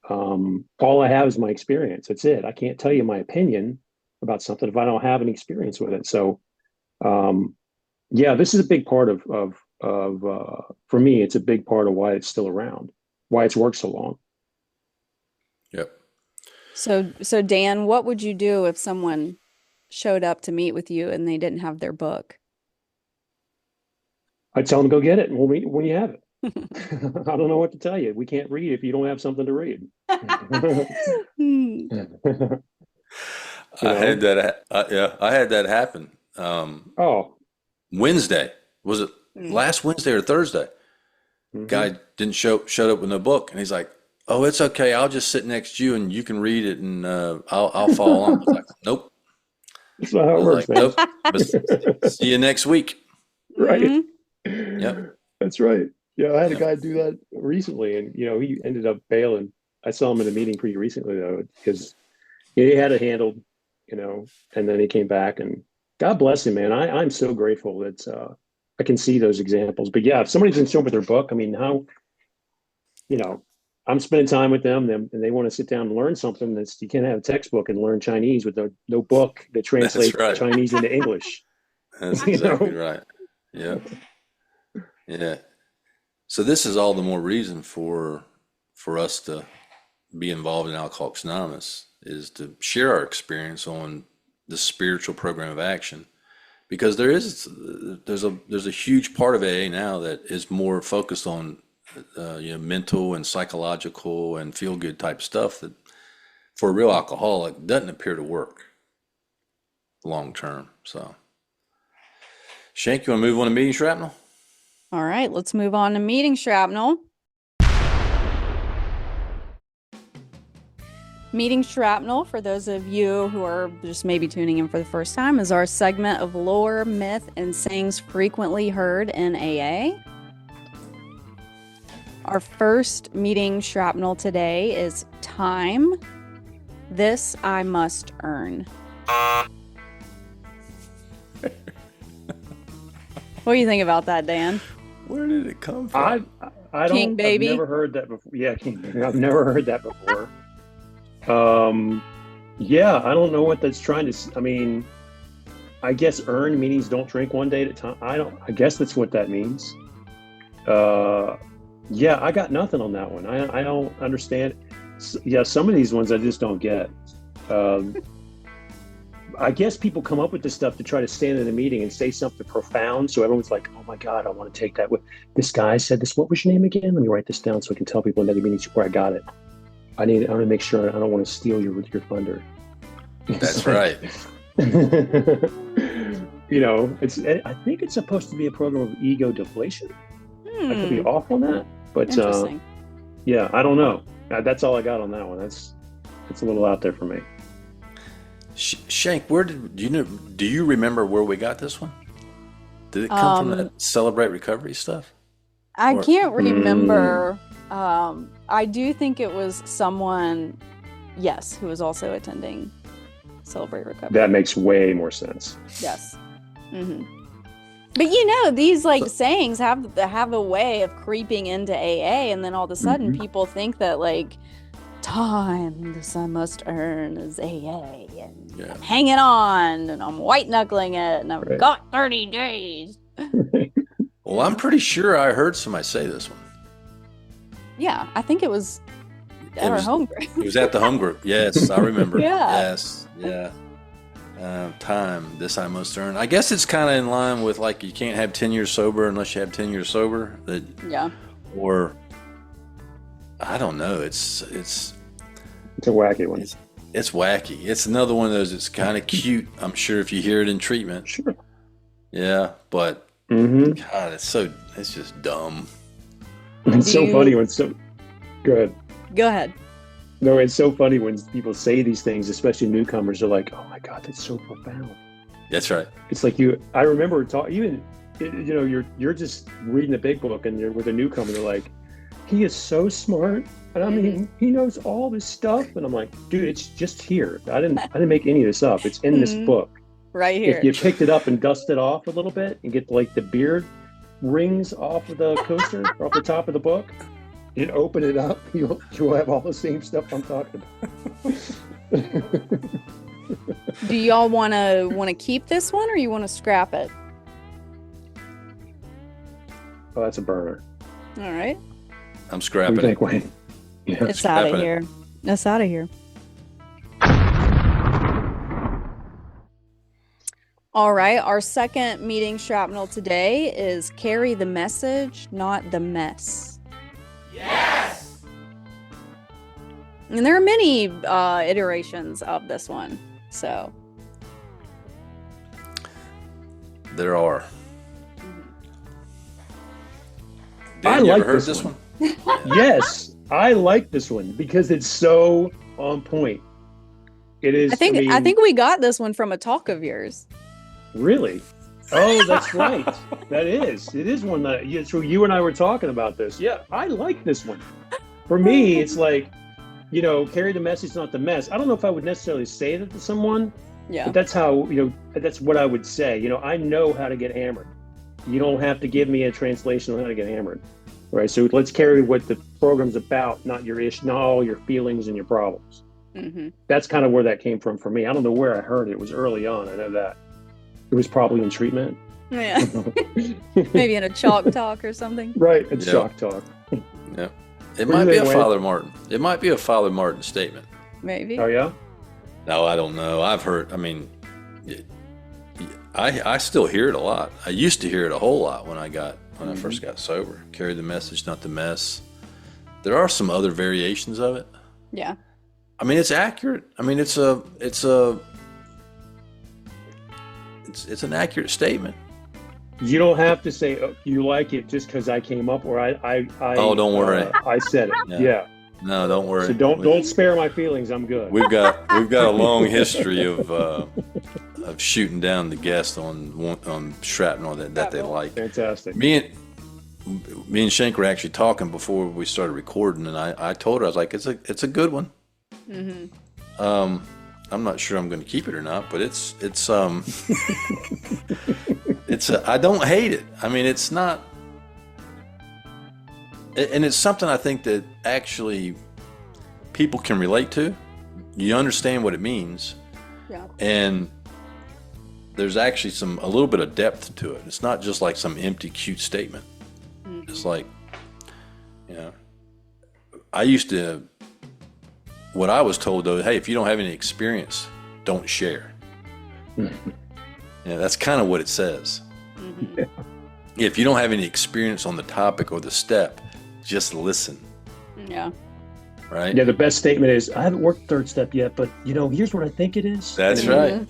All I have is my experience. That's it. I can't tell you my opinion about something if I don't have any experience with it. So, this is a big part of for me. It's a big part of why it's still around, why it's worked so long. Yep. So Dan, what would you do if someone showed up to meet with you and they didn't have their book? I'd tell them to go get it, and we'll meet when you have it. I don't know what to tell you. We can't read if you don't have something to read. I had that happen. Wednesday, was it last Wednesday or Thursday? Mm-hmm. Guy didn't showed up with no book, and he's like, "Oh, it's okay. I'll just sit next to you, and you can read it, and I'll follow along." I was like, "Nope." That's not how it works, man. Nope. But see you next week. Right. Mm-hmm. Yep. That's right. Yeah, I had a guy do that recently, and he ended up bailing. I saw him in a meeting pretty recently though, because he had it handled, and then he came back, and God bless him, man. I'm so grateful that I can see those examples. But yeah, if somebody doesn't show up with their book, I mean, how, I'm spending time with them, and they want to sit down and learn something. You can't have a textbook and learn Chinese with no book that translates Chinese into English. That's exactly right. Yeah. Yeah. So this is all the more reason for us to be involved in Alcoholics Anonymous, is to share our experience on the spiritual program of action, because there's a huge part of AA now that is more focused on mental and psychological and feel good type stuff that for a real alcoholic doesn't appear to work long term. So Shank, you want to move on to meeting shrapnel? All right, let's move on to meeting shrapnel. Meeting shrapnel, for those of you who are just maybe tuning in for the first time, is our segment of lore, myth, and sayings frequently heard in AA. Our first meeting shrapnel today is time. This I must earn. What do you think about that, Dan? Where did it come from? I King Baby? I've never heard that before. Yeah, King Baby. I've never heard that before. I don't know what that's trying to. I mean, I guess earn means don't drink one day at a time. I guess that's what that means. I got nothing on that one. I don't understand. Some of these ones I just don't get. I guess people come up with this stuff to try to stand in a meeting and say something profound, so everyone's like, "Oh my God, I want to take that." This guy said this. What was your name again? Let me write this down so I can tell people in other meetings where I got it. I want to make sure I don't want to steal your thunder. That's right. I think it's supposed to be a program of ego deflation. I could be off on that, but Interesting. I don't know. That's all I got on that one. It's a little out there for me. Shank, do you remember where we got this one? Did it come from that Celebrate Recovery stuff? I can't remember. I do think it was someone, yes, who was also attending Celebrate Recovery. That makes way more sense. Yes. Mm-hmm. But these sayings have a way of creeping into AA, and then all of a sudden people think that time, this I must earn is AA, and I'm hanging on, and I'm white knuckling it, and I've got 30 days. Well, I'm pretty sure I heard somebody say this one. Yeah, I think it was at our home group. It was at the home group. Yes, I remember. Yeah. Yes. Yeah. Time, this I must earn. I guess it's kind of in line with you can't have 10 years sober unless you have 10 years sober. Or I don't know. It's a wacky one. It's wacky. It's another one of those. It's kind of cute. I'm sure if you hear it in treatment. Sure. Yeah, but Mm-hmm. God, it's just dumb. It's so You- funny when so good. Go ahead. No, it's so funny when people say these things, especially newcomers. Are like, "Oh my God, that's so profound." That's right. It's like I remember even, you're just reading the big book and you're with a newcomer. They're like, he is so smart. And I mean, he knows all this stuff. And I'm like, dude, it's just here. I didn't make any of this up. It's in this Mhm. book. Right here. If you picked it up and dust it off a little bit and get like the beard rings off of the coaster, off the top of the book, and open it up, you'll have all the same stuff I'm talking about. Do y'all want to keep this one, or you want to scrap it? Oh, that's a burner. All right. I'm What do scrapping you it. think, Wayne? Yeah. It's out of Scrapping it. here. It's out of here. All right. Our second meeting shrapnel today is carry the message, not the mess. Yes. And there are many iterations of this one. So There are. I Dan, you like ever heard this this one. one? Yes, I like this one because it's so on point. It is. I think mean, we got this one from a talk of yours. Really? Oh, that's right. That is. It is one that so you and I were talking about this. Yeah, I like this one. For me, it's like, carry the message, not the mess. I don't know if I would necessarily say that to someone, Yeah. but that's how, that's what I would say. I know how to get hammered. You don't have to give me a translation on how to get hammered. Right? So let's carry what the program's about, not not all your feelings and your problems. Mm-hmm. That's kind of where that came from for me. I don't know where I heard it. It was early on. I know that. It was probably in treatment. Yeah. Maybe in a chalk talk or something. Right, it's Yeah. shock talk. Yeah. It What might do be you a think, Wayne? Father Martin. It might be a Father Martin statement. Maybe. Oh yeah? No, I don't know. I've heard, I still hear it a lot. I used to hear it a whole lot when I first got sober. Carry the message, not the mess. There are some other variations of it. Yeah. I mean, it's accurate. I mean, it's an accurate statement. You don't have to say you like it just because I came up or I Oh, don't worry. I said it. Yeah. Yeah. No, don't worry. So don't spare my feelings. I'm good. We've got a long history of shooting down the guests on shrapnel that they like. Fantastic. Me and Shank were actually talking before we started recording, and I told her, I was like, it's a good one. Mm-hmm. I'm not sure I'm going to keep it or not, but it's I don't hate it. I mean, it's not, and it's something I think that actually people can relate to. You understand what it means, Yeah. and there's actually a little bit of depth to it. It's not just like some empty, cute statement. Mhm. It's like, I used to, what I was told though, hey, if you don't have any experience, don't share. Yeah, that's kind of what it says. Mm-hmm. If you don't have any experience on the topic or the step, just listen, Yeah. right? Yeah, the best statement is I haven't worked third step yet, but here's what I think it is. That's And right.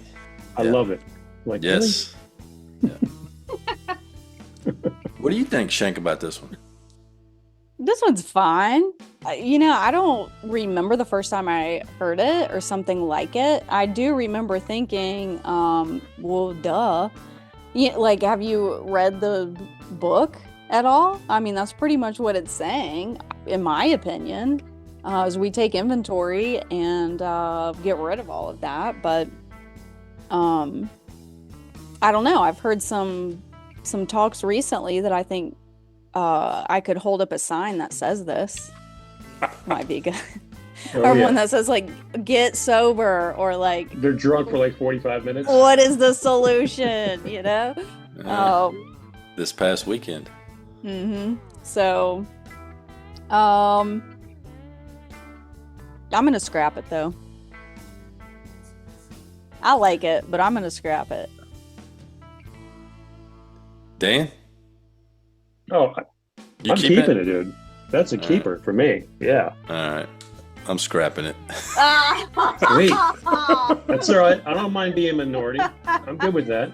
I Yeah. love it. Like Yes. Yeah. What do you think, Shank, about this one? This one's fine. I don't remember the first time I heard it or something like it. I do remember thinking, well, duh. Yeah, like, have you read the book at all? I mean, that's pretty much what it's saying, in my opinion, as we take inventory and get rid of all of that. But I don't know. I've heard some talks recently that I think I could hold up a sign that says this. Might be good. Oh, Or yeah. one that says, like, get sober, or like, They're drunk for like 45 minutes. what is the solution? This past weekend. So, I'm gonna scrap it though. I like it, but I'm gonna scrap it. Dan, Oh, you I'm keep keeping it, dude. That's a All right. keeper for me. Yeah. All right. I'm scrapping it. Sweet. That's all right. I don't mind being minority. I'm good with that.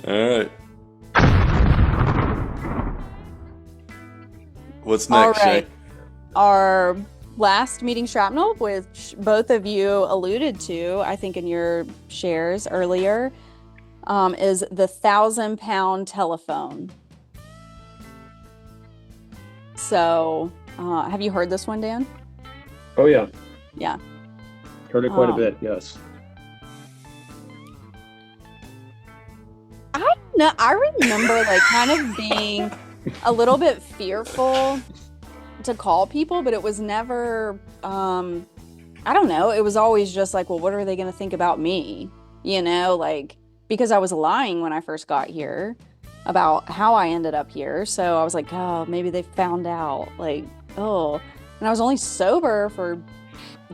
All right. What's All next, right. Shay? Our last meeting shrapnel, which both of you alluded to, I think in your shares earlier, is the 1,000-pound telephone. So, have you heard this one, Dan? Oh yeah, Yeah. heard it quite a Um, bit. Yes. No, I remember like kind of being a little bit fearful to call people, but it was never, I don't know. It was always just like, well, what are they going to think about me? You know, like, because I was lying when I first got here about how I ended up here. So I was like, oh, maybe they found out. Like, oh. And I was only sober for,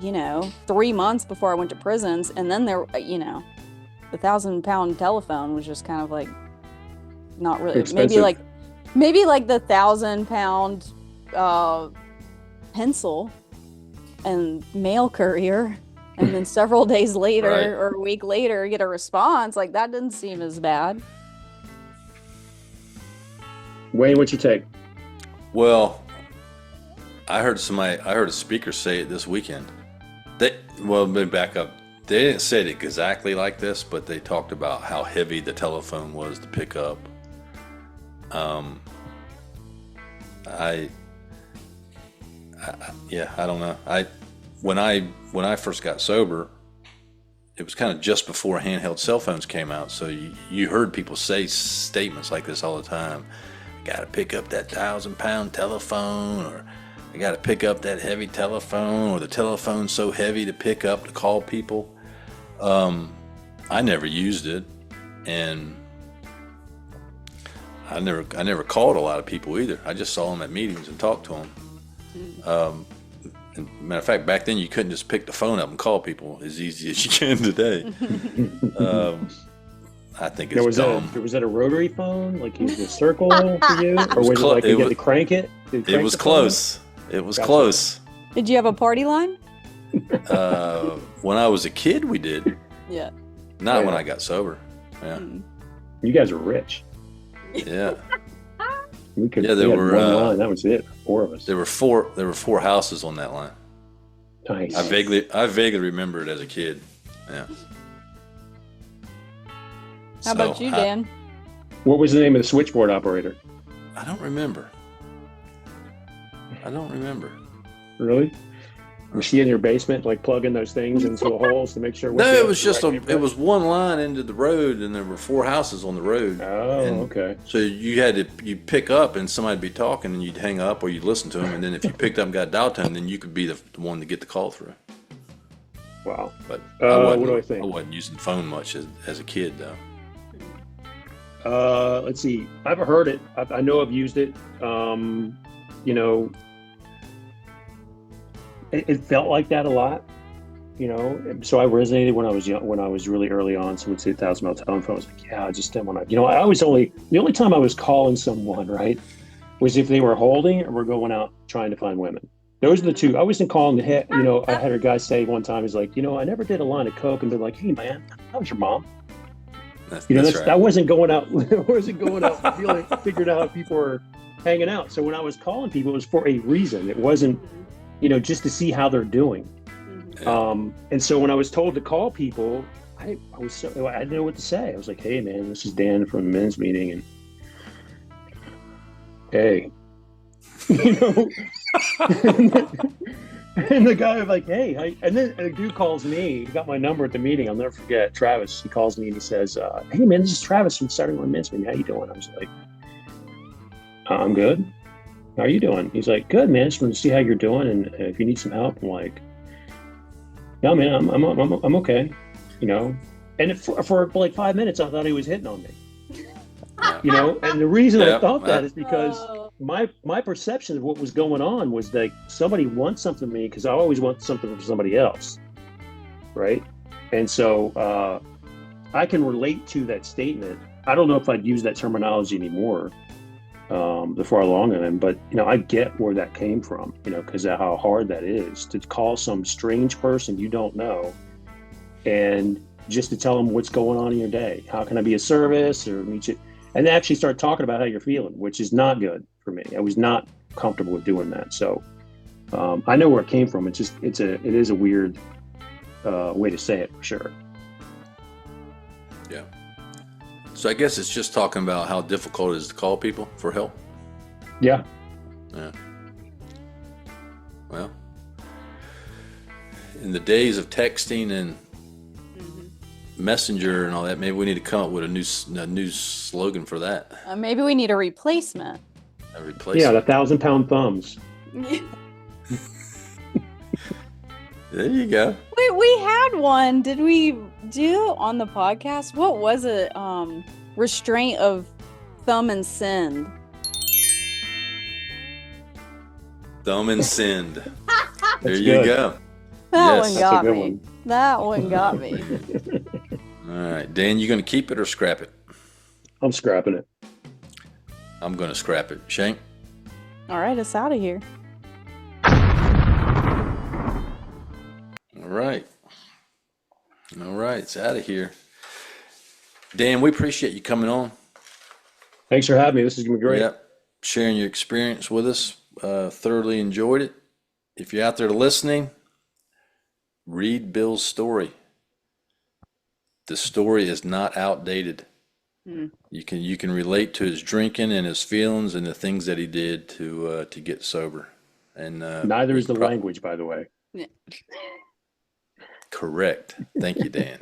3 months before I went to prisons. And then the 1,000-pound telephone was just kind of like, not really, Expensive. maybe like the 1,000-pound pencil and mail courier, and then several days later Right. or a week later get a response. Like, that didn't seem as bad. Wayne, what's your take? Well, I heard a speaker say it this weekend. Let me back up. They didn't say it exactly like this, but they talked about how heavy the telephone was to pick up. I don't know. When I first got sober, it was kind of just before handheld cell phones came out. So you heard people say statements like this all the time. I got to pick up that 1,000-pound telephone, or I got to pick up that heavy telephone, or the telephone's so heavy to pick up to call people. I never used it, and I never called a lot of people either. I just saw them at meetings and talked to them. And matter of fact, back then you couldn't just pick the phone up and call people as easy as you can today. I think it's dumb. Was that a rotary phone? Like use a circle for you, or was it like you had to crank it? It was close. It was Gotcha. close. Did you have a party line? When I was a kid, we did. Yeah. Not Yeah. when I got sober. Yeah, You guys are rich. yeah. We could. Yeah, there we had were, one line. That was it. 4 of us. There were four houses on that line. Nice. I vaguely remember it as a kid. Yeah. How about you, Dan? What was the name of the switchboard operator? I don't remember. Really? Was she in your basement, like plugging those things into the holes to make sure? No, it was just it was one line into the road, and there were 4 houses on the road. Oh, And okay. So you pick up, and somebody'd be talking, and you'd hang up, or you'd listen to them, and then if you picked up and got dial tone, then you could be the one to get the call through. Wow. But What do I think? I wasn't using the phone much as a kid, though. Let's see. I've heard it. I know I've used it. It felt like that a lot. So I resonated when I was young, when I was really early on. Someone would say 1,000-pound telephone. I was like, yeah, I just didn't want to. The only time I was calling someone, right, was if they were holding or were going out trying to find women. Those are the two. I wasn't calling the head. I had a guy say one time, he's like, I never did a line of coke and been like, hey man, how's your mom? That's That right. wasn't going out. I wasn't going out figuring out how people were hanging out. So when I was calling people, it was for a reason. It wasn't, just to see how they're doing. Yeah. And so when I was told to call people, I didn't know what to say. I was like, hey man, this is Dan from the men's meeting, and hey, and the guy was like, hey, and then a dude calls me. He got my number at the meeting. I'll never forget. Travis. He calls me and he says, hey man, this is Travis from Starting One Men's Meeting. How you doing? I was like, I'm good. How are you doing? He's like, good man. Just want to see how you're doing, and if you need some help. I'm like, yeah, man, I'm okay. And for like 5 minutes, I thought he was hitting on me. Yeah. And the reason I Yeah, thought that yeah. is because my perception of what was going on was that somebody wants something from me, because I always want something from somebody else, right? And so I can relate to that statement. I don't know if I'd use that terminology anymore before I long on him, but I get where that came from, because of how hard that is to call some strange person you don't know and just to tell them what's going on in your day. How can I be of service or meet you? And they actually start talking about how you're feeling, which is not good for me. I was not comfortable with doing that. So I know where it came from. It is a weird way to say it for sure. Yeah. So I guess it's just talking about how difficult it is to call people for help. Yeah. Yeah. Well, in the days of texting and Messenger and all that, maybe we need to come up with a new slogan for that. Maybe we need a replacement. A replacement. Yeah, the 1,000-pound thumbs. There you go. Wait, we had one. Did we do on the podcast? What was it? Restraint of thumb and send. Thumb and send. There That's you good. go. That Yes. one That's a got good me. one. That one got me. All right, Dan, you going to keep it or scrap it? I'm scrapping it. I'm going to scrap it. Shank? All right, it's out of here. All right. All right, it's out of here. Dan, we appreciate you coming on. Thanks for having me. This is going to be great. Yep. Sharing your experience with us. Thoroughly enjoyed it. If you're out there listening, read Bill's story. The story is not outdated. You can relate to his drinking and his feelings and the things that he did to get sober. And Neither is the language, by the way. Correct. Thank you, Dan.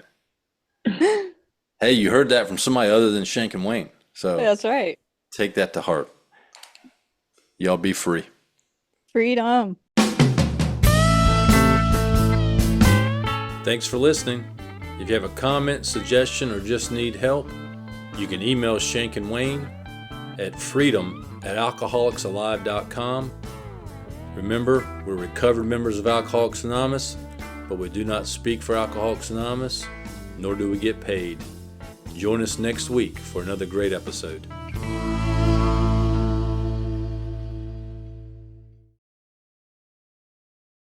Hey, you heard that from somebody other than Shank and Wayne. So That's right. take that to heart. Y'all be free. Freedom. Thanks for listening. If you have a comment, suggestion, or just need help, you can email Shank and Wayne at freedom@alcoholicsalive.com. Remember, we're recovered members of Alcoholics Anonymous, but we do not speak for Alcoholics Anonymous, nor do we get paid. Join us next week for another great episode.